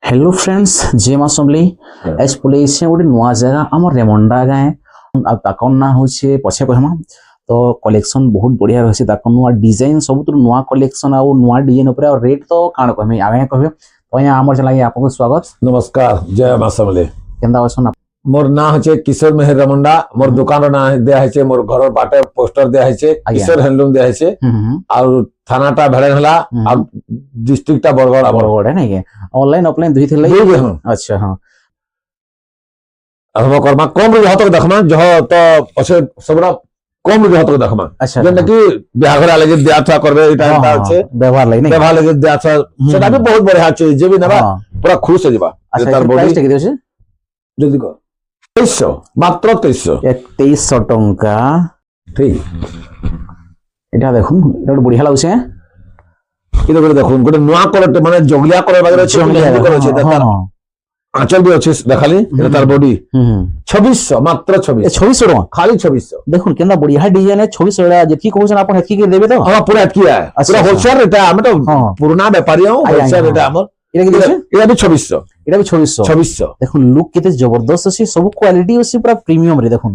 Hello friends जय मां समली as पलेइसे गोटे नुआ जगह आम रेमंडा गाए ताकर ना होचे पछे कहमा तो कलेक्शन बहुत बढ़िया रहसी ताकर नुआ डिजाइन सब नुआ कलेक्शन आ नुआ डिजाइन ऊपर और रेट तो काण कहमे आमे कहबे तो यहाँ आमर चला आपको स्वागत नमस्कार जय मां समले केंदा अछन मोर ना होचे किशोर मेहर रमंडा मोर दुकान रो ना दिया है मोर घर बाटे पोस्टर दिया है किशोर हैंडलूम दिया है और थानाटा भेड़न हला और डिस्ट्रिक्टटा बरगड़ है नहीं ऑनलाइन ऑफलाइन दुई थिले अच्छा हां अब हम करमा कम रे हतक देखमा जो तो पछे सबरा कम रे हतक देखमा अच्छा जेन कि बियाघरा लगे दिया था करबे इटा इटा छे व्यवहार लगे नहीं व्यवहार लगे दिया था सेटा भी बहुत बढ़िया छे जे भी नबा पूरा खुश हो जबा अच्छा प्राइस टे देछे जल्दी कर 2300 मात्र 2300 टंका ठीक এটা দেখুন এটা বড়িয়া লাগছে এটা করে দেখুন গোটে নয়া কলর মানে জগলিয়া কলর বাগরে আছে মেহেন্দি কলর আছে তার আঁচল भी আছে দেখালি এটা তার বডি 2600 মাত্র 2600 টাকা খালি 2600 দেখুন কেনা বড়িয়া ডিজাইন 2600 টাকা যেকি কোছেন আপন হেকি কে দেবে তো हां पूरा কি है पूरा होलसेल এটা আমি তো পুরনা ব্যাপারী হও होलसेल এটা আমার এটা কি দিছে এটা भी 2600 এটা भी 2600 দেখুন লুক কেতে জবরদস্ত আছে সব কোয়ালিটি আছে পুরা প্রিমিয়াম রে দেখুন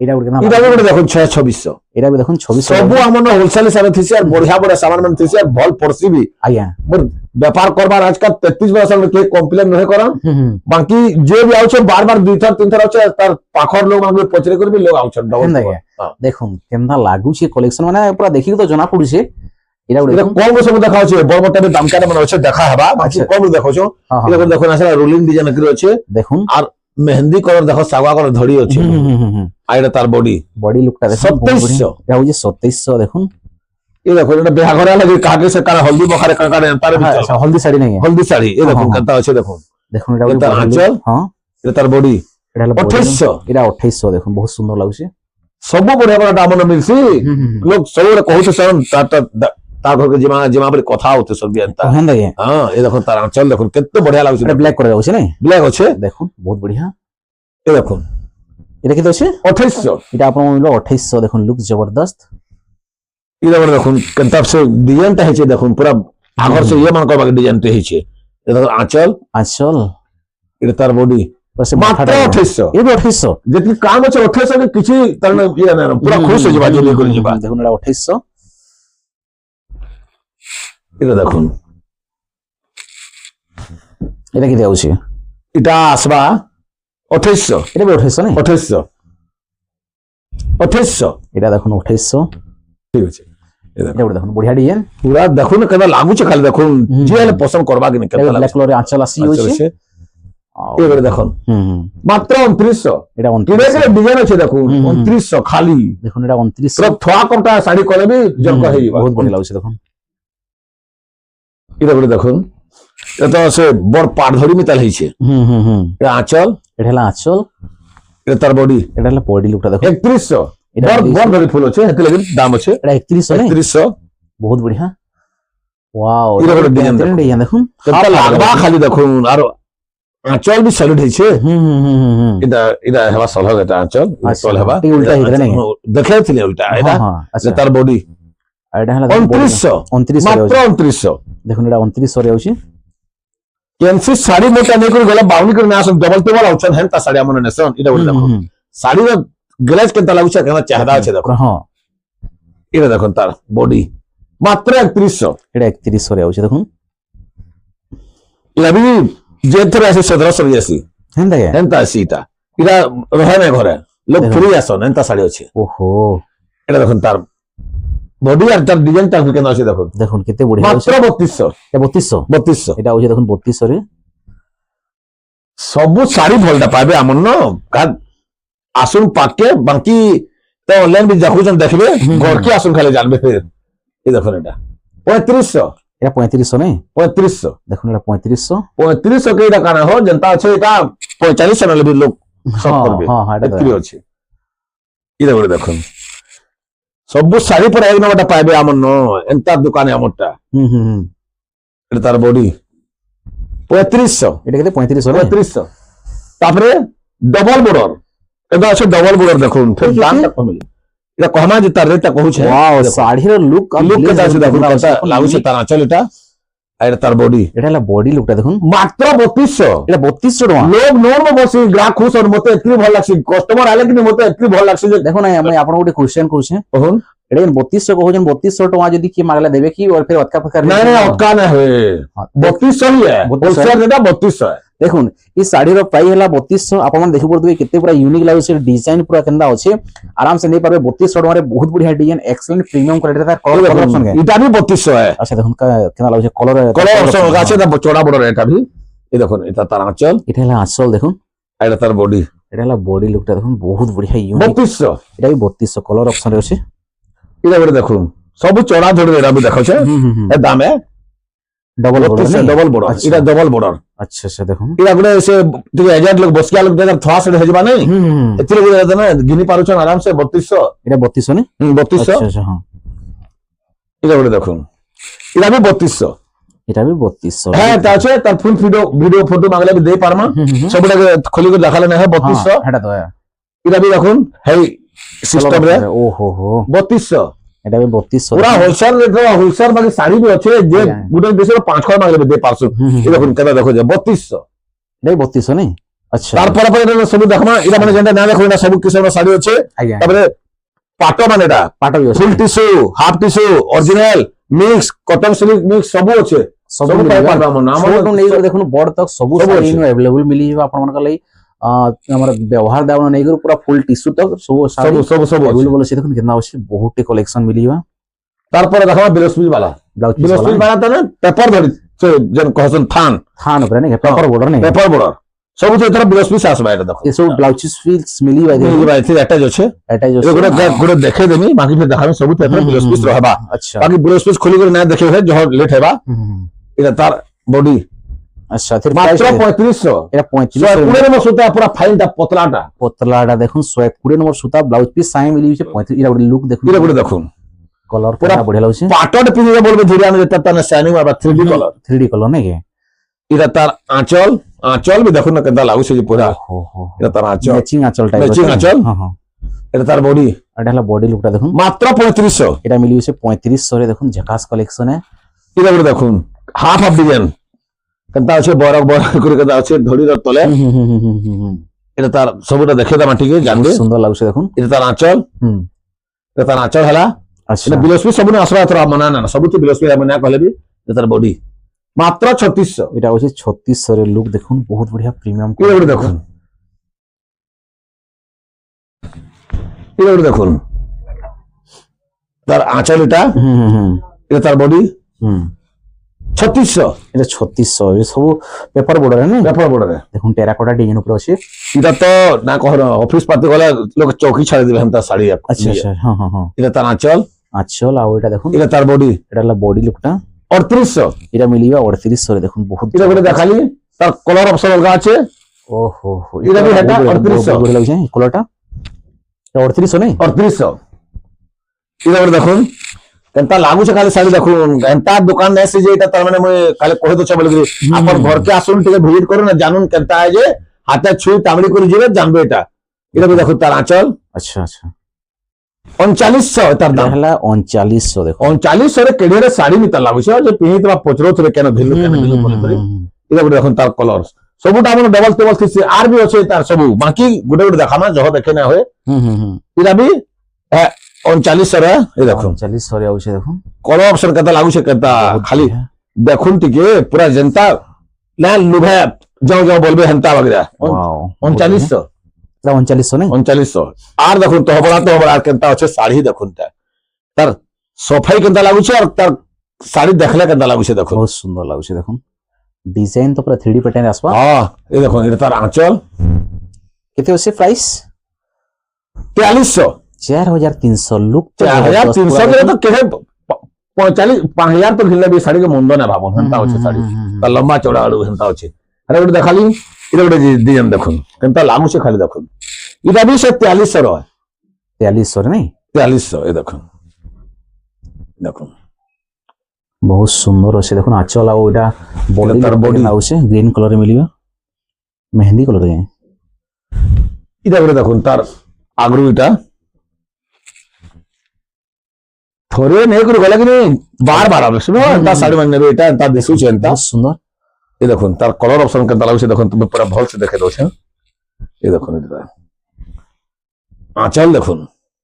এটা গুলো এটা গুলো দেখুন 2600 এটা भी দেখুন 2600 सब हमन होलसेल हिसाब थিসি আর বড়িয়া বড় सामान मन थিসি আর ভাল পড়ছি भी आया मोर व्यापार करबार आज का 33 वर्ष में के कॉम्प्लेन नहीं करन बाकी जे भी आउछ बार बार दुई थर तीन थर आउछ तार पाखर लोग माने पचरे कर भी लोग आउछ डबल देखुन केंदा लागू छे कलेक्शन माने पूरा देखि तो जना पड़ू छे এটা এটা কম সব দেখাও আছে বড় বড় দাম কাটা মানে আছে দেখা হবা বাকি কম দেখাও છો এটা দেখুন আসলে রোলিং ডিজাইন করে আছে দেখুন আর মেহেন্দি কলর দেখো সাগা কলর ধড়ি আছে আর এটা তার বডি লুকটা দেখুন 2700 এটা হচ্ছে 2700 দেখুন এই দেখুন এটা বিয়া ঘরে লাগে কাকে সে কার হলদি বখারে কাকারে তার ভিতর আচ্ছা হলদি শাড়ি নাই হলদি শাড়ি এই দেখুন কত আছে দেখুন দেখুন এটা তার আঁচল হ্যাঁ এটা তার বডি এটা হলো 2800 এটা 2800 দেখুন বহুত সুন্দর লাগছে सब बढ़िया बड़ा दाम मिलसी लोग सब कहू सर तार घर के जिमा पर कथा होते सब बियानता हेन दे हां ये देखो तार आंचल देखो कितने बढ़िया लागछ এটা ব্ল্যাক করে দাও छै নাই ब्लैक আছে দেখুন বহুত बढ़िया ये देखो এটা কি দছে 2800 এটা আপনার মিলো 2800 দেখুন লুক জবরদস্ত ये देखो कंताप से डिजाइन ता है देखो पूरा आगर से ये मान को डिजाइन ते है ये देखो आंचल ये तार बॉडी मात्र 2800 ये भी 2800 जेति काम আছে 2800 के किछि तरने ये ना पूरा खुश हो जबा जे कर जबा দেখুন এটা 2800 এটা দেখুন এটা কি দেউছি এটা আসবা 2800 এটা भी 2800 নাই 2800 এটা দেখুন 2800 ঠিক আছে এটা দেখুন बढ़िया डिजाइन पूरा देखो ना केना लागू छै खाली देखो जे हेले पसंद करबा कि नहीं केना ब्लैक कलर आंचल आसी होছে ये बेर देखो मात्र 2900 এটা 2900 के डिजाइन আছে देखो 2900 खाली দেখুন এটা 2900 पूरा थोड़ा कमटा साड़ी कोले भी जब कहे बहुत बढ़िया लागছে দেখুন এটা বের দেখুন এটা তো সে বড় পাড় ধরি মিতাল হইছে এটা আঁচল এটা হলো আঁচল এটা তার বডি এটা হলো বডি লুকটা দেখো 3100 বড় বড় ধরি ফুল আছে হেতে লাগি দাম আছে এটা 3100 নাই 3100 बहुत बढ़िया वाओ এটা বড় ডিজাইন দেখুন কত লাগবা খালি দেখুন আর আঁচল भी सॉलिड হইছে এটা এটা হেবা সলহ এটা আঁচল সল হেবা এই উল্টা হিদরে নাই দেখাইছিল উল্টা এটা আচ্ছা তার বডি এটা হলো 2900 মাত্র 2900 দেখুন এটা 2900 রে হউছি কেনসি শাড়ি মোটা নেই করে গলা বাউনি করে না আসন ডবল টেবল অপশন হেন তা শাড়ি আমনে নেসন এটা বলে দেখো শাড়ি গ্লেজ কেনতা লাগুছে কেন চাহদা আছে দেখো হ্যাঁ এটা দেখুন তার বডি মাত্র 3100 এটা 3100 রে হউছি দেখুন এটা भी যে ধরে আছে 1780 হেন দে হেন তা সিটা এটা রহে না ঘরে লোক ফ্রি আসন হেন তা শাড়ি আছে ওহো এটা দেখুন তার বডি আর তার ডিজাইন তা কেন আছে দেখুন দেখুন কত বড়িয়া মাত্র 3200 এটা 3200 এটা হচ্ছে দেখুন 3200 রে সব শাড়ি ভলটা পাবে আমন ন আসুন পাকে বাকি তো অনলাইন भी দেখুছেন দেখবে ঘর কি আসুন খালি জানবে ফের এই দেখুন এটা 3500 এটা 3500 নাই 3500 দেখুন এটা 3500 के কানা हो जनता আছে এটা 4500 নলে भी लोग সব করবে হ্যাঁ হ্যাঁ এটা কি আছে এই দেখুন সব শাড়ি পরে এক নম্বরটা পাবে আমন ন এন্টার দোকানে আমরটা এটা তার বডি 3500 এটা কত 3500 3500 তারপরে ডবল বর্ডার এটা আছে ডবল বর্ডার দেখুন ফের দামটা কমে এটা কমা যে তার রেটটা কহুছে ওয়াও শাড়ির লুক লুক কেটা আছে দেখুন কত লাগুছে তার আঁচল এটা এটা তার বডি এটা হলা বডি লুকটা দেখুন মাত্র 3200 এটা 3200 টাকা লোক নোর বসি গ্রাহক খুশ আর মতে এতই ভাল লাগছে কস্টমার আইলে কিন্তু মতে এতই ভাল লাগছে যে দেখুন আমি আপনাকে গোটে কোশ্চেন করছে কহুন এটা 3200 কହୁছেন 3200 টাকা যদি কি মাগলা দেবে কি আর ফের অতকা ফকা না না অক্কা না হে 3200 হি হে 3200 হোলসেল যেটা 3200 দেখুন এই শাড়ীর প্রাইস হলা 3200 আপন দেখি পড়বে কেতে পুরা यूनिक লাগুছে ডিজাইন পুরা কেন্দা আছে আরাম সে নেই পারবে 3200 টাকা বহুত বড়িয়া ডিজাইন এক্সেলেন্ট প্রিমিয়াম কোয়ালিটি তার কলর অপশন কে এটা भी 3200 है আচ্ছা দেখুন কেন্দা লাগুছে কলর অপশন আছে না চড়া বড় এটা भी এই দেখুন এটা তার আঁচল এটা হলা আঁচল দেখুন এটা তার বডি এটা হলা বডি লুকটা দেখুন বহুত বড়িয়া यूनिक 3200 এটা 3200 কলর অপশন আছে এটা করে দেখুন সব চড়া ধরে এটা भी দেখাছে এর দাম है ডবল ডবল বড় এটা ডবল বড় আচ্ছা আচ্ছা দেখুন এটা গুলো সে ଟିକେ এজেন্ট লোক বসকিয়া লোক দেখার থোড়া সেটা হেজবা নাই এতিরে গুলো না গিনি পারুছন আরাম সে 3200 এটা 3200 নে 3200 আচ্ছা আচ্ছা হ্যাঁ এটা করে দেখুন এটা भी 3200 এটা भी 3200 হ্যাঁ তা আছে তার ফুল ভিডিও ফটো মাগলে भी দেই পারমা সবটাকে খলি করে দেখালে না 3200 এটা তো এটা भी দেখুন হেই সিস্টেম রে ও হো হো 3200 এটা भी 3200 পুরা হোলসেল রেট হোলসেল মানে শাড়ি भी আছে যে গুটে দেশে 5 খয় মাগলে দেই পারছো এই দেখুন কেন দেখো যে 3200 এটাই 3200 নে আচ্ছা তারপরে পরে এটা সব দেখমা এটা মানে যেটা না দেখো না সব কিসের শাড়ি আছে আজ্ঞা তারপরে পাটো মানে এটা পাটো full tissue half tissue original mix cotton silk mix সব আছে সব সব পাই পারবা মন আমার আমার নেই দেখুন বড় তক সবু সবু শাড়ি আছে। নো अवेलेबल মিলি যাবে আপনাদের লাগি আমার ব্যবহার দেওয়া নেই করে পুরা ফুল টিস্যু তক সবু শাড়ি সব সব আছে। अवेलेबल আছে দেখুন কেনা আছে বহুত কালেকশন মিলি যাবে তারপরে দেখো বিলসপিস বালা ব্লাউজ পিস বিলসপিস বালা তো না পেপার ধরি সে যেন কহসন থান থান উপরে নে পেপার বর্ডর নে পেপার বড় সব তো এতটা বিলসপিস আসবে এটা দেখো এসব ব্লাউজ পিস মিলি যাবে এই ভাই এটা আছে এটাই এটা গুলো গুলো দেখে দেমি বাকি ফির দেখাবি সব তো এতটা বিলসপিস রহবা আচ্ছা বাকি বিলসপিস খুলি করে না দেখে হয় যখন লেট হেবা এটা তার বডি আচ্ছা ফির মাত্র প্রাইস 3500 এটা 35 পুরো নম্বর সুতা পুরা ফাইনটা পতলাটা পতলাটা দেখুন 120 নম্বর সুতা ব্লাউজ পিস সাই মিলি যাচ্ছে 35 এটা লুক দেখুন এটা গুলো দেখুন কলর পুরা পুরা বঢ়িয়া লাগছে পাটট পিনিয়ে বলবে ধীরে আমি যেটা তার শাইনিং আর 3D কলর 3D কলর নাকি এটা তার আঁচল আঁচল भी দেখুন না কেদা লাগুছে যে পুরা হো হো এটা তার আঁচল ম্যাচিং আঁচল টাইপ Matching আঁচল? হ্যাঁ হ্যাঁ এটা তার বডি এটা হলো বডি লুকটা দেখুন মাত্র 3500 এটা মিলি যাচ্ছে 3500 রে দেখুন ঝাকাস কালেকশনে এটা করে দেখুন হাফ হাফ ডিজাইন কেদা আছে বড় বড় করে কেদা আছে ধরির তলে এটা তার সবটা দেখে দাম ঠিক জানবে সুন্দর লাগছে দেখুন এটা তার আঁচল এটা তার আঁচল হলা আচ্ছা এটা বিলসপি সবনে আসবা তোরা মনা না সব তো বিলসপি আমি না কহলে এটা তার বডি মাত্র 3600 এটা হচ্ছে 3600 এর লুক দেখুন বহুত বঢ়িয়া প্রিমিয়াম এটা করে দেখুন এটা করে দেখুন তার আঁচল এটা এটা তার বডি 3600 এটা 3600 এ সব পেপার বর্ডার না ব্যাপার বড়রে দেখুন টেরাকোটা ডিজাইন উপরে আছে এটা তো না কহ অফিস পাতি গলে লোক চৌকি ছাড়ি দিবে হেমতা শাড়ি আচ্ছা আচ্ছা হ্যাঁ হ্যাঁ হ্যাঁ এটা তার আঁচল আচ্ছা আর এটা দেখুন এটা তার বডি এটা হলো বডি লুকটা 3800 এটা মিলিবা 3800 রে দেখুন বহুত এটা করে দেখালি তার কলর অপশন অলগা আছে ও হো হো এটা भी হেটা 3800 বড় লাগছে কলরটা এটা 3800 নাই 3800 এটা করে দেখুন কেনতা লাগুছে খালি শাড়ি দেখুন এন্তা দোকান নেছে যে এটা তার মানে মই খালি কহে দছে বলি আপন ঘরকে আসুন টিকে ভিজিট করুন না জানুন কেনতা আয় যে হাতে ছুঁই তামড়ি করে যাবে জানবে এটা এটা भी দেখুন তার আঁচল আচ্ছা আচ্ছা 3900 তার দাম হলা 3900 দেখো 3900 রে কেডিরে শাড়ি নি তার লাগুছে যে পিহি তোমা পচরোতরে কেন ধিলু কেন ধিলু বলি করে এটা গুলো দেখুন তার কলর সবুটা আমরা ডবল টেবল থিসি আর भी আছে তার সবু বাকি গুড়ে গুড়ে দেখামা জহ দেখে না হয় এটা भी 3900 রে এই দেখুন 3900 রে আছে দেখুন কলর অপশন কেতা লাগুছে কেতা খালি দেখুন টিকে পুরা জনতা না লুভে যাও যাও বলবে হেনতা বগরা ওয়াও 3900 এটা 3900 নাই 3900 আর দেখুন তো হবলা আর কেনতা আছে শাড়ি দেখুন তার সফাই কেনতা লাগুছে আর তার শাড়ি দেখলে কেনতা লাগুছে দেখুন বহুত সুন্দর লাগছে দেখুন ডিজাইন তো পুরা 3D প্যাটার্ন আসবা হ্যাঁ এই দেখুন এটা তার আঁচল কেতে আছে প্রাইস 4300 4300 লুক 4300 করে তো কেহে 5000 তো ঘিনলে শাড়ি के মন্দ না ভাবুন হেনতা আছে শাড়ি তার লম্বা চড়া আলু হেনতা আছে আরে ওটা দেখালি এটা ওটা ডিজাইন দেখুন কেনতা লাগুছে খালি দেখুন এটা भी সে 4300 হয় 4300 নাই 4300 এই দেখুন দেখুন বহুত সুন্দর আছে দেখুন আঁচল আর ওটা বডি তার body। আছে গ্রিন কালারে মিলিবা মেহেন্দি কালারে এটা করে দেখুন তার আগ্রু এটা थोड़े नहीं कर गला कि नहीं बार बार आवे सुनो एंता साड़ी मन नेबे एटा एंता दिसु छै एंता बहुत सुंदर ये देखो तार कलर ऑप्शन केनता लागु छै देखो तुम पूरा भल से देखे दो छै ये देखो एटा आंचल देखो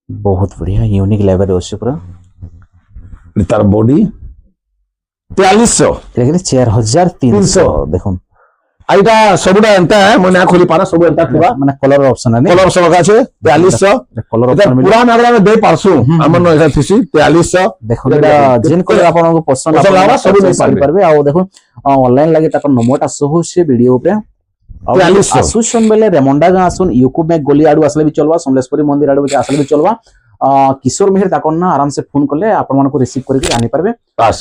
बहुत बढ़िया यूनिक लेवल ଅଛି ପୁରା तार बॉडी 4300 देखिए 4300 देखो आइटा सबुडा एंता है मैं ना खोली पाना सब एंता थिबा माने कलर ऑप्शन है कलर ऑप्शन का छै 4300 कलर एटा ऑप्शन पूरा नागरा में दे पारसु हमन एटा थिसी 4300 देखो एटा जेन कलर आपन को पसंद पसंद आवा सब नहीं कर परबे आ देखो ऑनलाइन लागे तक नंबरटा सो से वीडियो पे 4300 आसुसन बेले रेमंडा गा आसुन यूट्यूब में गोली आडू असले भी चलवा समलेश्वरी मंदिर आडू असले भी चलवा किशोर मेहर ताकन ना आराम से फोन करले आपन मन को रिसीव करके आनी परबे बस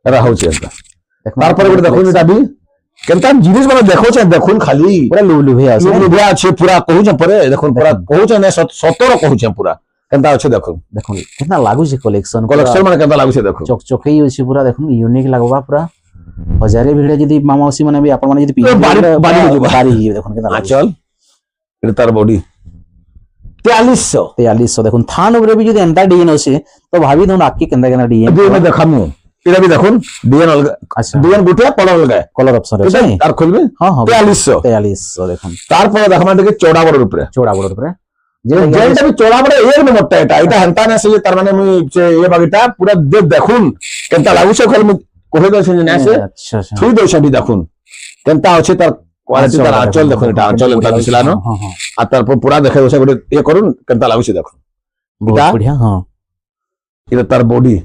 एरा हो छै एटा तार पर देखो एटा भी केनता जिनिस माने देखो छै देखुन खाली पूरा लुलु भैया लुबिया छै पूरा कहू छै परे देखो पूरा कहू छै ने 17 कहू छै पूरा केनता छै देखो देखो कितना लागू छै कलेक्शन कलेक्शन माने केनता लागु छै देखो चकचकई होछि पूरा देखो यूनिक लागबा पूरा हजारे भिड़े जदी मामाउसी माने भी आपन माने जदी बारी देखो केतना चल एटा तार बॉडी 4300 देखो थान ऊपर भी जदी एंटा डीएन होछि तो भाभी दो आके केंदा केना डीएन दे में देखामु एटा भी देखुन डीएन अलगा अच्छा डीएन गुटिया कलर अलगा कलर ऑप्शन है तार खोलबे हां हां 4300 देखो तार पर देखमा देखे चौड़ा बड़ ऊपर जे जेंटा भी चौड़ा बड़ एक नंबर एटा एटा हंता ने से तार माने मु ये बागीटा पूरा देखुन केनता लागु छै खोल मु कोहे दो छै ने से अच्छा अच्छा थुई दो छै भी देखुन केनता अछि तार क्वालिटी तार आंचल देखुन एटा आंचल एंता दिसला न हां हां आ तार पर पूरा देखे छै गोटे ये करूं केनता लागु छै देखुन बहुत बढ़िया हां इधर तार बॉडी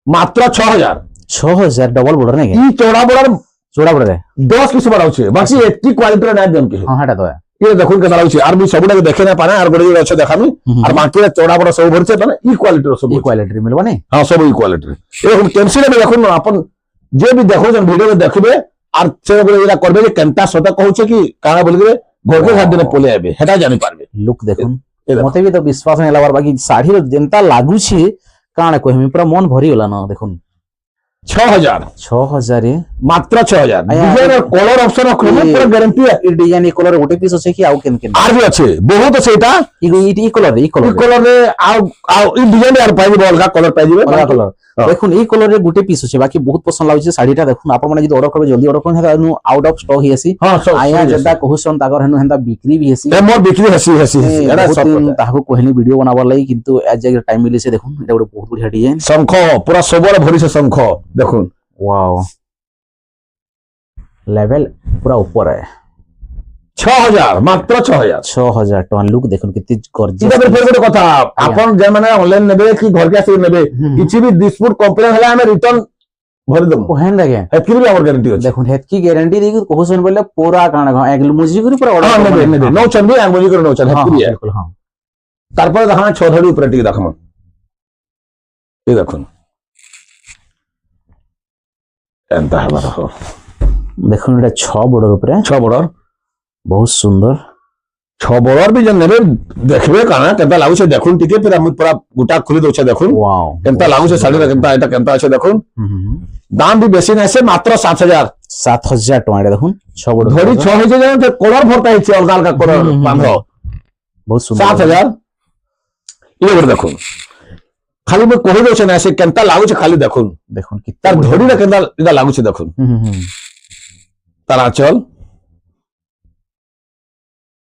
मात्र 6000 डबल बॉर्डर नहीं ई चौड़ा बॉर्डर है 10 किस बार आउछे बाकी एत्ती क्वालिटी रे ना देम के हां हटा तो है ये देखुन केनता लागु छै आर भी सबुडा के देखे ना पाना आर गोटे अच्छे देखामी और बाकी चौड़ा बड़ा सब भरछे माने ई क्वालिटी रो सब ई क्वालिटी मिलबा नहीं हां सब ई क्वालिटी ए हम कैंसिल में देखुन अपन जे भी देखो जन वीडियो में देखबे आर से एरा करबे जे केनता सता कहू छै कि काना बोल के घर के साथ दिन पोले आबे हेटा जानि पारबे लुक देखुन मते भी तो विश्वास नहीं लावार बाकी साड़ी रो जेंता लागू छी काना कहमी पूरा मन भरी होला न देखुन 6000 मात्र 6000 आया, डिजाइन और कलर ऑप्शन रखले पूरा गारंटी है ई डिजाइन ई कलर गोटे पीस আছে কি আউ কেন কেন आर भी अच्छे बहुत अच्छे एटा ई कलर ई कलर रे आ ई डिजाइन यार पाइबे अलगा कलर पाइबे अलग कलर দেখুন এই কলরে গুটে পিস আছে বাকি বহুত পছন্দ লাগুছে শাড়িটা দেখুন আপন মানে যদি অর্ডার করবে জলদি অর্ডার করুন হেতা আউট অফ স্টক হি আছে हां सब আয়া যেটা কহুছন তাগর হেনু হেনতা বিক্রি भी আছে ए मोर बिक्री हसी एटा सब তাহাকু কহিনি ভিডিও বানাবার লাগি কিন্তু আজ জায়গা টাইম মিলিছে দেখুন এটা ଗୋଟେ বহুত বঢ়িয়া ডিজাইন शंख पूरा सबरे भरी से शंख देखुन वाओ लेवल पूरा ऊपर है 6000 मात्र 6000 टन लुक देखुन कितनी गॉर्जियस इटा फिर गोटे कथा आपन जे माने ऑनलाइन नेबे कि घर के आसी नेबे किछि भी डिस्प्यूट कंप्लेन हला हमें रिटर्न भर दम ओहन लगे हेतकी भी हमर गारंटी अछि देखुन हेतकी गारंटी देगी कोहुसन बोले पूरा काण एक मुजी करी पूरा हां ऑर्डर नेबे नो चंबी अंगुली कर नो चन हेतकी भी है बिल्कुल हां तार पर देखा 6 धड़ी ऊपर टिक देखम ये देखुन एंता हमारा हो देखुन এটা 6 बॉर्डर ऊपर 6 बॉर्डर बहुत सुंदर 6 बॉर्डर भी जन नेबे देखबे काना केनता लागु छै देखुन टिके फिर हम पूरा गुटा खुली दो छै देखुन वाओ केनता लागु छै साड़ी केनता एटा केनता छै देखुन दाम भी बेसी नै से मात्र 7000 टका देखुन 6 बॉर्डर धड़ी 6 है जे कलर भरता है अलग अलग कलर बांधो बहुत सुंदर 7000 ये बोल देखुन खाली में कहि दो छै ना से केनता लागु छै खाली देखुन देखुन कितना तार धड़ी रे केनता इदा लागु छै देखुन तारा चल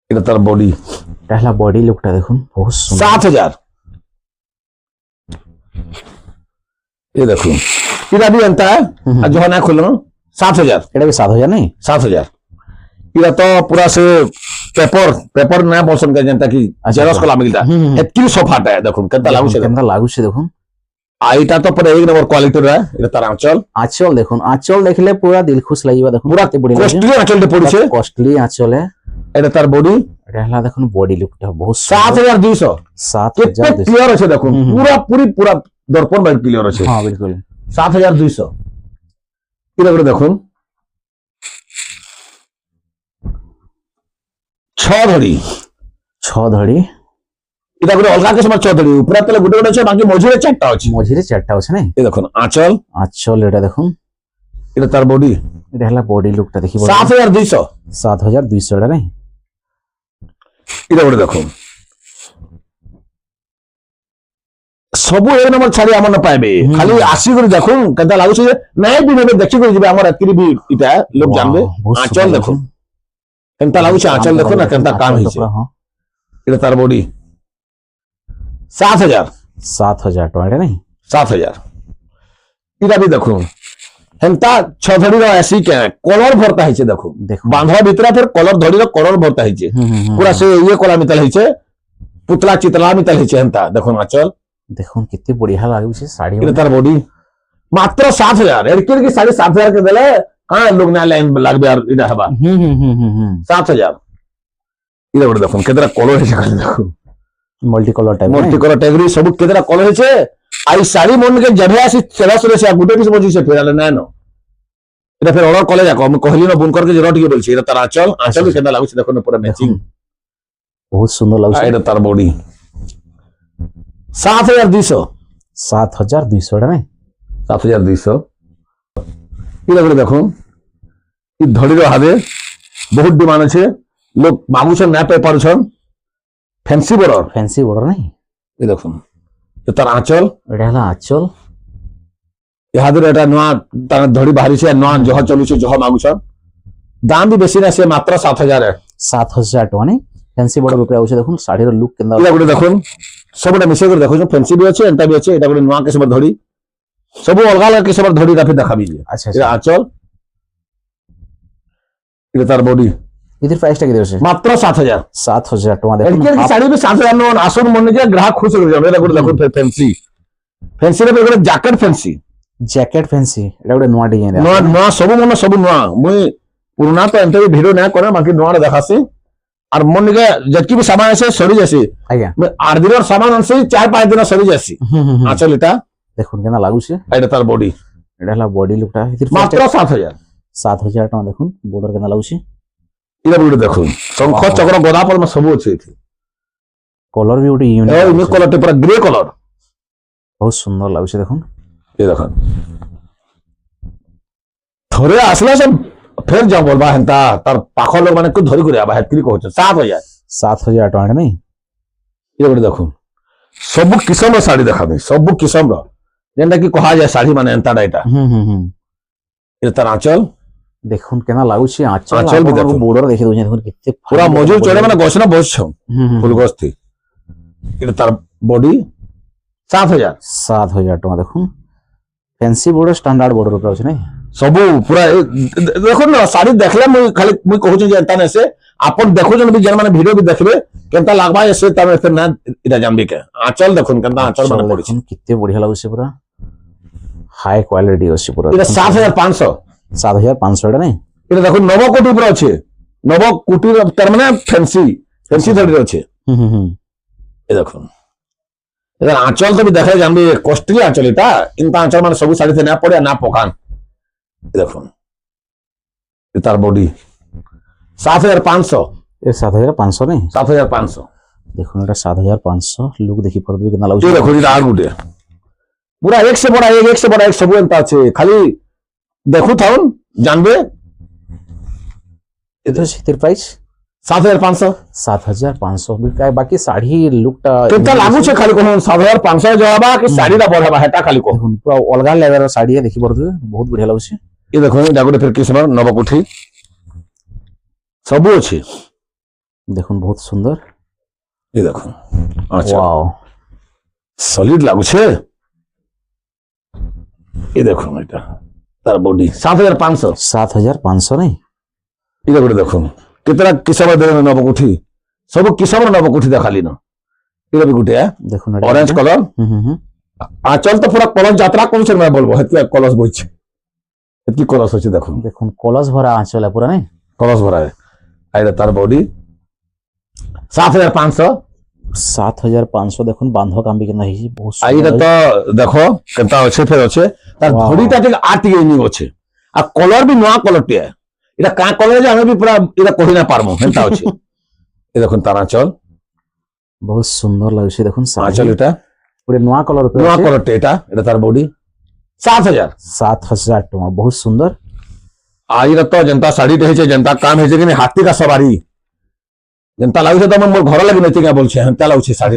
इधर तार बॉडी पहला बॉडी लुकटा देखुन बहुत सुंदर 7000 ये देखुन इधर भी अंता है जो ना खोलो 7000 एटा भी 7000 नहीं 7000 इधर तो पूरा से पेपर ना बोलसन के जनता की जेरॉक्स कला मिलता एतकी सोफाटा है देखुन केनता लागु छै केनता लागु छै देखुन आईटा तो पर एक नंबर क्वालिटी रे इधर तार आंचल देखुन आंचल देखले पूरा दिल खुश लागिबा देखुन पूरा बड़ी कॉस्टली आंचल दे पड़ी छै कॉस्टली आंचल है एटा तार बॉडी एटा हला देखुन बॉडी लुकटा बहुत 7200 7200 क्लियर আছে দেখুন पूरा दर्पण बाइक क्लियर আছে हां बिल्कुल 7200 इधर देखुन 6 धड़ी इधर गोटे अलग किस्म 6 धड़ी पूरा तले गोटे गोटे আছে बाकी मझिरे चारटा আছে मझिरे चारटा আছে নাই ए देखुन आंचल এটা দেখুন এটা তার বডি এটা হলা বডি লুকটা দেখি 7200 এটা নাই এটা গোটে দেখুন ସବୁ ଏକ ନମ୍ବର ଛାଡି ଆମର ନ ପାଇବେ ଖାଲି ଆସିକରି ଦେଖୁନ୍ କେନ୍ତା ଲାଗୁଛି ଯେ ନାଇଁ ବି ନେବେ ଦେଖିକରି ଯିବେ ଆମର ଏତିକି ବି ଇଟା ଲୋକ ଜାଣିବେ ଆଞ୍ଚଲ ଦେଖୁନ୍ କେନ୍ତା ଲାଗୁଛି ଆଞ୍ଚଲ ଦେଖୁନ୍ ନା କେନ୍ତା କାମ ହେଇଛି এটা তার বডি 7000 7000 टका এটা নাই 7000 এটা भी দেখুন হেনতা ছধড়ি র এসি কে কলর ভরতা হইছে দেখুন বাঁধা ভিতরে ফের কলর ধড়ি র কলর ভরতা হইছে পুরা সে ইয়ে কলা মিতাল হইছে পুতলা চিতলা মিতাল হইছে হেনতা দেখুন আচল দেখুন কেতে বড়িয়া লাগুছে শাড়ি এটা তার বডি মাত্র 7000 এরকের কি 7500 के দেলে কাঁ লোক না লাইন লাগবে আর এটা হবা 7000 এটা বড় দেখুন কেতরা কলর হইছে খালি দেখুন मल्टी कलर टाइप री सब केतरा कलर होचे आई साड़ी मन के जबे आसी चला सरे से गुटे पिस बजी से फेराले ना न एटा फिर ऑर्डर कॉलेज आको हम कहली न बुनकर के जरूरत के बोलছি এটা তার আঁচল আঁচল কেনা লাগুছে দেখো না পুরো ম্যাচিং बहुत सुंदर लाগুছে এটা তার বডি 7200 7200 টা নাই 7200 এটা করে দেখুন এই ধড়ির হাতে বহুত ডিমান্ড আছে লোক মাগুছন না পাই পারছন ফ্যান্সি বর্ডার নাই এই দেখুন তার আঁচল এটা হলো আঁচল ইহাদের এটা নয়া তার ধড়ি বাহারিছে নয়া জহ চলুছে জহ মাগুছন দাম বি বেশি না সে মাত্র 7000 टका নাই ফ্যান্সি বর্ডার উপরে আছে দেখুন শাড়ির লুক কেন্দা এটা করে দেখুন সবটা মিশে করে দেখুন ফ্যান্সি বি আছে এন্টা বি আছে এটা করে নয়া কেসবার ধড়ি সব অলগা অলগা কেসবার ধড়ি রাখি দেখাবি আচ্ছা এটা আঁচল এটা তার বডি इधर प्राइस টা কি দেছে মাত্র 7000 टका দেখুন এর কি শাড়ি বি 7000 নো আসুন মনে যে গ্রাহক খুশ হয়ে যাবে এটা করে দেখুন ফ্যান্সি রে করে জ্যাকেট ফ্যান্সি এটা ଗୋଟେ নয়া ডিজাইন নয়া সব মনে সব নয়া মুই পুরনা তো এমতে ভিডিও না করে বাকি নয়া দেখাছি আর মনে কে যেকি বি সামান আছে সরি যাসি আজ্ঞা 8 দিনের সামান আছে 4-5 দিন সরি যাসি আঁচল এটা দেখুন কেনা লাগুছে এটা তার বডি এটা হলো বডি লুকটা इधर মাত্র 7000 টাকা দেখুন বর্ডার কেনা লাগুছে এটা বডি দেখুন শঙ্খ চক্র গদা পদ্ম সব আছে এটি কলর भी ଗୋଟେ यूनिक এই ইউনিক কলরটা পুরো গ্রে কলর बहुत সুন্দর লাগুছে দেখুন এই দেখুন থরে আসলে সব ফের যাও বলবা হেনতা তার পাখ লোক মানে কো ধরি করে আবা হেতকি কহছ 7000 টাকা নাই এটা বডি দেখুন সব কিসমর শাড়ি দেখাবে সব কিসমর যেটা কি কহা যায় শাড়ি মানে এন্তা এটা এটা তার আঁচল দেখুন কেনা লাগুছে আঁচল বি দেখুন বর্ডার দেখে দউছেন দেখুন কেতে পুরা মজুর চলে মানে গছ না বসছ ফুল গছতি এটা তার বডি 7000 টাকা দেখুন ফ্যান্সি বর্ডার স্ট্যান্ডার্ড বর্ডার উপরে আছে নাই সবু পুরা দেখুন না শাড়ি দেখলে মুই খালি মুই কহুছ যে এন্তা নেছে আপন দেখুছন বি যেন মানে ভিডিও বি দেখবে কেনতা লাগবা এসে তার ফের না এটা জানবি কে আঁচল দেখুন কেনতা আঁচল মানে পড়ছে কেতে বঢ়িয়া লাগুছে পুরা হাই কোয়ালিটি আছে পুরা এটা 7500 এটা নাই এটা দেখুন নবকোটি উপরে আছে নবকোটি তার মানে ফ্যান্সি ধরে আছে এই দেখুন এটা আঁচল তো দেখে জানবি কষ্টলি আঁচল এটা কিন্তু আঁচল মানে সবু শাড়িতে না পড়ে না পকান দেখুন তার বডি 7500 এ 7500 নাই 7500 দেখুন এটা 7500 লুক দেখি পড়বে কেনা লাগুছে দেখুন এটা আর গুটে পুরা এক সে বড় এক সবু এন্তা আছে খালি দেখু থাউন জানবে এটা শীতের প্রাইস 7500 বিকায় বাকি শাড়ি লুকটা কেনতা লাগুছে খালি কোন 7500 জবাবা কি শাড়িটা বড়াবা হেটা খালি কোন দেখুন পুরো অলগা লেভেলের শাড়ি দেখি পড়বে বহুত বঢ়িয়া লাগুছে এই দেখুন এটা গুটে ফের কিসমর নবকুঠি সবু আছে দেখুন বহুত সুন্দর এই দেখুন আচ্ছা ওয়াও সলিড লাগুছে এই দেখুন এটা তার বডি 7500 নাই এটা গুটে দেখুন কেতরা কিসমর দেন নবকুঠি সবু কিসমর নবকুঠি দেখালি না এটা বি গুটে দেখুন অরেঞ্জ কালার আঁচল তো পুরা কলস যাত্রা করছে मैं বলবো হেতকি কলস বইছে হেতকি কলস হচ্ছে দেখুন কলস ভরা আঁচল পুরা নাই কলস ভরা আইরা তার বডি 7500 দেখুন বান্ধ কাম বি কেনা হইছে বহুত আইরা তো দেখো কেনতা আছে ফের আছে তার ধড়িটা ঠিক আটি গইনি আছে আর কলর বি নয়া কলরটি এটা কা কলর যে আমি বি পুরা এটা কহি না পারমু হেনতা আছে এই দেখুন তার আঁচল বহুত সুন্দর লাগছে দেখুন আঁচল এটা পুরো নয়া কলরটি এটা তার বডি 7000 টাকা বহুত সুন্দর আইরা তো জনতা শাড়ি হয়েছে জনতা কাম হয়েছে কিনা হাতি কা সবারি জনতা লাগুছে তো মোর ঘর লাগি নাই বলছে হেনতা লাগুছে শাড়ি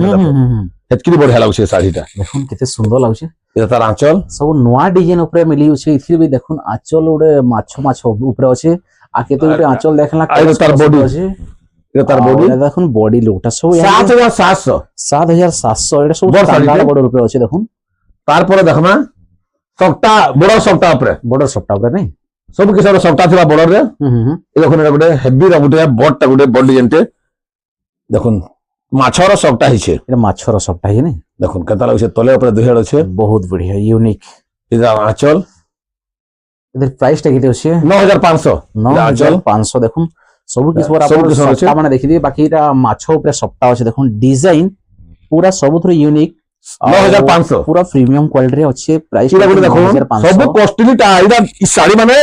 ହେତକି ବଢିଆ ଲାଗୁଛି ଏ ଶାଢୀଟା। দেখুন কেতে সুন্দর লাগুছে এটা তার আঁচল, সব নয়া ডিজাইন উপরে মিলি আছে ইথির বি দেখুন আঁচল গোটে মাছ মাছ উপরে আছে আর কেতে গোটে আঁচল দেখলা আর এটা তার body। আছে এটা তার বডি আর দেখুন বডি লুকটা সব ৭৭০০। ৭৭০০ এটা সব বড় স্ট্যান্ডার্ড শাড়িটা। বর্ডার উপরে আছে দেখুন তারপরে দেখমা সবটা বড় সবটা উপরে বর্ডার সবটা উপরে নাই ସବୁ କିସର ସବଟା ଥିବା ବର୍ଡରରେ ଏ ଦେଖୁନ ଏଟା ଗୋଟେ ହେଭିର ଗୋଟେ ବଡଟା ଗୋଟେ ବଡ ଡିଜାଇନଟେ ଦେଖୁନ ମାଛର ସବଟା ହେଇছে এটা মাছর সবটা হে নাই ଦେଖୁନ କେତେ ଲାଗୁছে ତଳେ ଉପରେ ଦୁଇ ହେଡ ଅଛି বহুত বঢ়িয়া ইউনিক এটা আঁচল এদের প্রাইসটা কেতে আছে ৯৫০০ এটা আঁচল ৯৫০০ দেখুন ସବୁ কিছু ସବୁ ଆପଣ କିସମ ଅଛି। ସପ୍ତା ମାନେ ଦେଖିଦିଏ ବାକି ଏଟା ମାଛ ଉପରେ ସପ୍ତା ଅଛି ଦେଖୁন ଡିଜାଇନ ପୁରା ସବୁଥିରେ ୟୁନିକ୍ ৯৫০০ ପୁରା ପ୍ରିମିୟମ କ୍ୱାଲିଟିରେ ଅଛି ପ୍ରାଇସ୍ ଏଇଟା ଗୋଟେ ଦେଖୁନ ସବୁ କଷ୍ଟଲିଟା ଏଇଟା ଇ ଶାଢୀ ମାନେ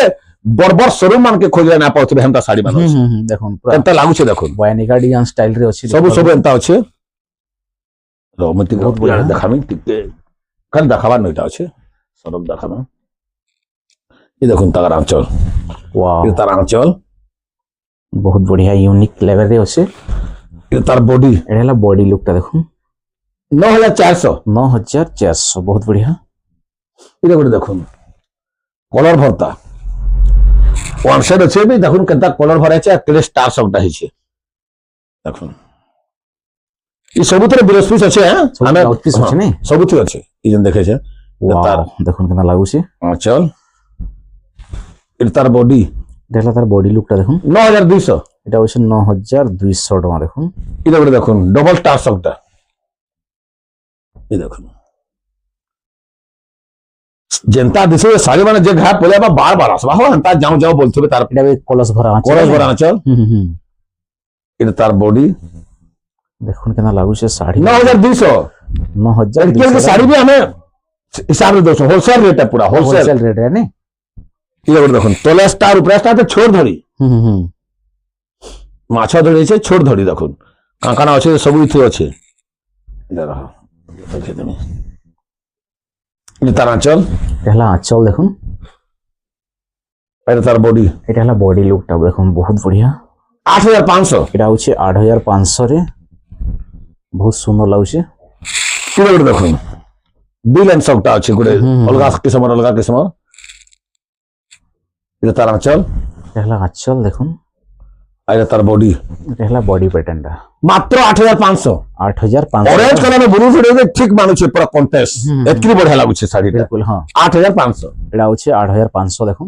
ବଡ ବଡ ଶୋରୁମ ମାନକେ ଖୋଜିଲେ ନା ପାଉଥିବେ ହେନ୍ତା ଶାଢୀ ମାନେ ଅଛି দেখুন পুরা କେନ୍ତା ଲାଗୁছে ଦେଖୁନ ବୟାନିକା ଡିଜାଇନ ଷ୍ଟାଇଲ ରେ ଅଛି ସବୁ ସବୁ ଏନ୍ତା ଅଛି ରମତି ବହୁତ ବଢିଆ। ଦେખાମି ଟିକେ ଖାଲି ଦେખાବାର ନଇଟା ଅଛି ସରବ ଦେખાମା ଏ ଦେଖୁନ ତାର ଆଞ୍ଚଲ ওয়াও ଏ ତାର ଆଞ୍ଚଲ বহুত বঢ়িয়া ୟୁନିକ୍ লেভেল রে ଅଛି ଏ ତାର ବଡି এটা হলো বডি লুকটা দেখুন ৯৪০০ ৯৪০০ বহুত বঢ়িয়া এটা ଗୋଟେ ଦେଖୁନ କଲର ଭର୍ତ୍ତା ওয়ান সাইড আছে ବି ଦେଖୁନ କେନ୍ତା କଲର ଭରା ଅଛି କେତେ ଷ୍ଟାର ସବଟା ହେଇଛି ଦେଖୁନ ଇ ସବୁଥିରେ 20 ପିସ୍ ଅଛି ଆମେ ବହୁତ piece ଅଛି ନାଇଁ? ସବୁଥିରେ ଅଛି ଇ ଯେନ୍ ଦେଖେছে ওয়াও দেখুন কেমন লাগুছে আঁচল এটা তার বডি এটা হলো তার বডি লুকটা দেখুন ৯২০০ এটা হচ্ছে ৯২০০ টাকা দেখুন এটা ଗୋଟେ দেখুন ডবল স্টার সবটা এই দেখুন যেনতা দিছে শাড়ি মানে যে ঘা পলে বা বার বার আসবা হো হেনতা যাও যাও বলথবে তার এটা কলস ভরা আছে করস ভরা আঁচল হুম এটা তার বডি দেখুন কেমন লাগুছে শাড়ি ৯২০০ ৯২০০ কি শাড়ি भी हमें हिसाब से दोस्तों होलसेल रेट है पूरा होलसेल হোলসেল রেট রে নাই ये ଗୋଟେ দেখুন তলে স্টার উপরে স্টার ছোট ধরি হুম মাছ ধরি আছে ছোট ধরি দেখুন কাঁকানা আছে সবু ইথি আছে এটা রাখ দেখে তুমি এটা তার আঁচল এটা হলো আঁচল দেখুন এটা তার বডি এটা হলো বডি লুকটা দেখুন বহুত বঢ়িয়া ৮৫০০ এটা হচ্ছে ৮৫০০ রে বহুত সুন্দর লাগুছে এটা ଗୋଟେ দেখুন দুই লাইন সবটা আছে গোটে অলগা কিসমর এটা তার আঁচল এটা হলো আঁচল দেখুন আর এটা তার বডি এটা হলো বডি প্যাটার্নটা মাত্র ৮৫০০ ৮৫০০ অরেঞ্জ কালার ব্লু ফিডে ঠিক মানুছে পুরা কন্টেস্ট এতকি বঢ়িয়া লাগুছে শাড়িটা বিলকুল হ্যাঁ ৮৫০০ এটা হচ্ছে ৮৫০০ দেখুন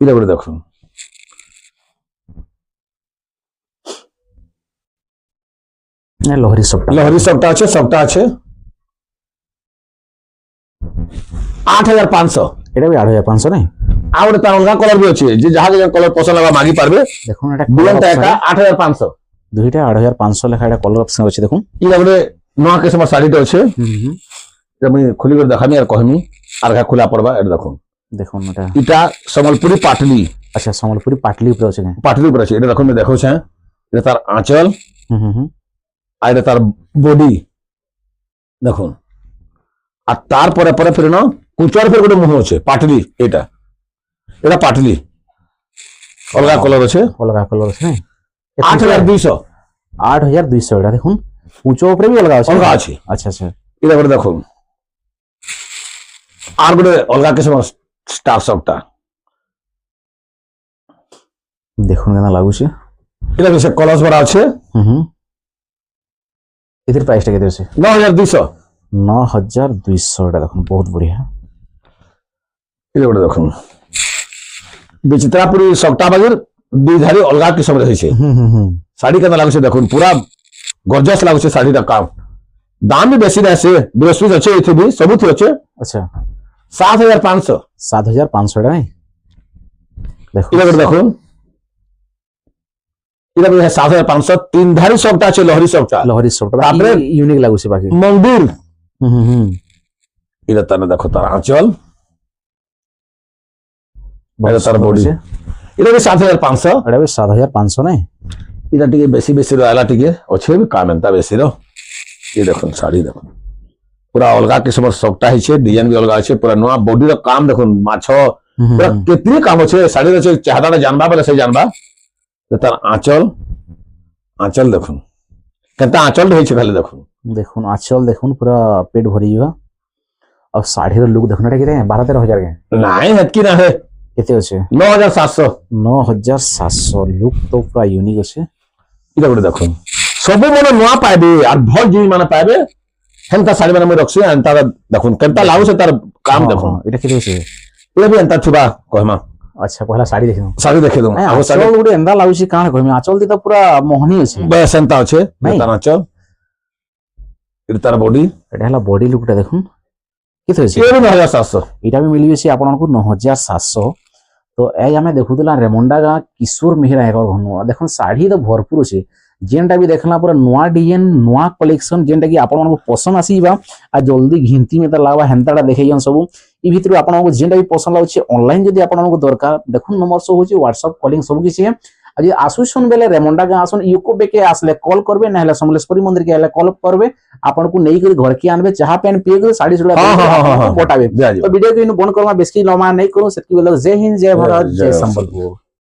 এটা ଗୋଟେ দেখুন লহরি সবটা লহরি সবটা আছে ৮৫০০ এটা বি ৮৫০০ নাই আর ଗୋଟେ তার অলগা কলর বি আছে যে যাহা যে কলর পছন্দ লাগা মাগি পারবে দেখুন এটা দুইটা একা ৮৫০০ দুইটা ৮৫০০ লেখা এটা কলর অপশন আছে দেখুন এটা ଗୋଟେ নয়া কিসমর শাড়িটা আছে এটা আমি খুলি করে দেখামি আর কহমি আর ঘা খোলা পড়বা এটা দেখুন দেখুন এটা এটা সম্বলপুরি পাটলি আচ্ছা সম্বলপুরি পাটলি উপরে আছে কেন পাটলি উপরে আছে এটা দেখুন আমি দেখাউছে এটা তার আঁচল হুম আর এটা তার বডি দেখুন আর তারপরে পরে ফিরে না কুচার ফিরে গোটে মুহ আছে পাটলি এটা এটা পাটলি অলগা কলর আছে অলগা কলর আছে নাই ৮২০০ ৮২০০ এটা দেখুন উঁচু উপরে বি অলগা আছে অলগা আছে আচ্ছা আচ্ছা এটা গোটে দেখুন আর গোটে অলগা কিসম স্টার সবটা দেখুন কেন লাগুছে এটা সে কলস ভরা আছে হুম এদের প্রাইসটা কেতে আছে ৯২০০ ৯২০০ এটা দেখুন বহুত বঢ়িয়া এটা গোটে দেখুন বিচিত্রাপুরি সবটা বাগির দুই ধারি অলগা কিসম রয়েছে হুম শাড়ি কেন লাগুছে দেখুন পুরা গর্জাস লাগুছে শাড়িটা কাম দাম বি বেশি না সে ২০ পিস আছে এতে বি সবুথি আছে আচ্ছা ৭৫০০ ৭৫০০ এটা নাই দেখুন এটা করে দেখুন এটা বি ৭৫০০ তিন ধারি সবটা আছে লহরি সবটা লহরি সবটা তারপরে ইউনিক লাগুছে বাকি মন্দির হুম এটা তার দেখো তার আঁচল বহুত এটা তার সুন্দর body। আছে। এটা বি ৭৫০০ এটা বি ৭৫০০ নাই এটা টিকে বেশি রহলা টিকে অছে বি কাম এন্তা বেশি র ये দেখুন শাড়ি দেখুন পুরা অলগা কিসমর সবটা হইছে ডিজাইন বি অলগা আছে পুরা নয়া বডির কাম দেখুন মাছ পুরা কেতনি কাম আছে শাড়ির আছে চাহাদাটা জানবা বলে সেই জানবা তার আঁচল দেখুন কেনতা আঁচল হয়েছে খালি দেখুন देखुन आंचल देखुन पूरा पेट भरी जीवा और साड़ी रो लुक देखुन एटा केते 12-13 हजार के ନାଇଁ ହେତକି ନା ହେ केते अछि 9700 9700 लुक तो पूरा यूनिक अछि ଇଟା ଗୋଟେ ଦେଖୁନ ସବୁ ମାନେ ନୂଆ ପାଇବେ ଆର ଭଲ ଜିନିଷ ମାନେ ପାଇବେ ହେନ୍ତା ଶାଢୀ ମାନେ ମୁଁ ରଖଛି ଏନ୍ତା ଦେଖୁନ କେନ୍ତା ଲାଗୁଛି ତାର କାମ ଦେଖୁନ एटा केते अछि ଏ ବି ଏନ୍ତା ଥିବା କହିମା अच्छा पहला साड़ी देखिन ଶାଢୀ ଦେଖେଇ ଦઉં नहीं ଆଗ आंचल ଶାଢୀ गुडे एंदा लाଗୁଛି काण कहमी आंचल ती तो पूरा मोहनी अछि ବୟସ ଏନ୍ତା ଅଛେ ନାଇଁ। ଏନ୍ତା ନାଚ ଏଟା ତାର ବଡି एटा हला बॉडी लुकटा देखुन केते अछि ଏ ବି 9700 एटा भी मिली अछि आपनको 9700 तो ए आमे देखुतला रेमंडा गां किशोर मेहरा एकर घनु देखुन साड़ी तो भरपूर अछि जेनटा भी देखला पूरा नवा डिजाइन नवा कलेक्शन जेनटा कि आपनको पसंद आसीबा आ जल्दी घिंती में त लागबा हेंताडा देखैयन सब ई भितर आपनको जेनटा भी पसंद लाଗୁଛି ऑनलाइन जदी आपनको दरकार देखुन नंबर सब होची व्हाट्सएप कॉलिंग सब किछि आज आसुसन बेले रेमंडा गां आसन यूको बेके आसले कॉल करबे ना हले समलेश्वरी मंदिर के हले कॉल करबे आपनको नै कर घर के आनबे चाहा पेन पिए कर साड़ी सुला बताबे जा तो वीडियो को इन बंद करवा बेसी लमा नहीं करू सेति बेले जय हिंद जय भारत जय संबलपुर।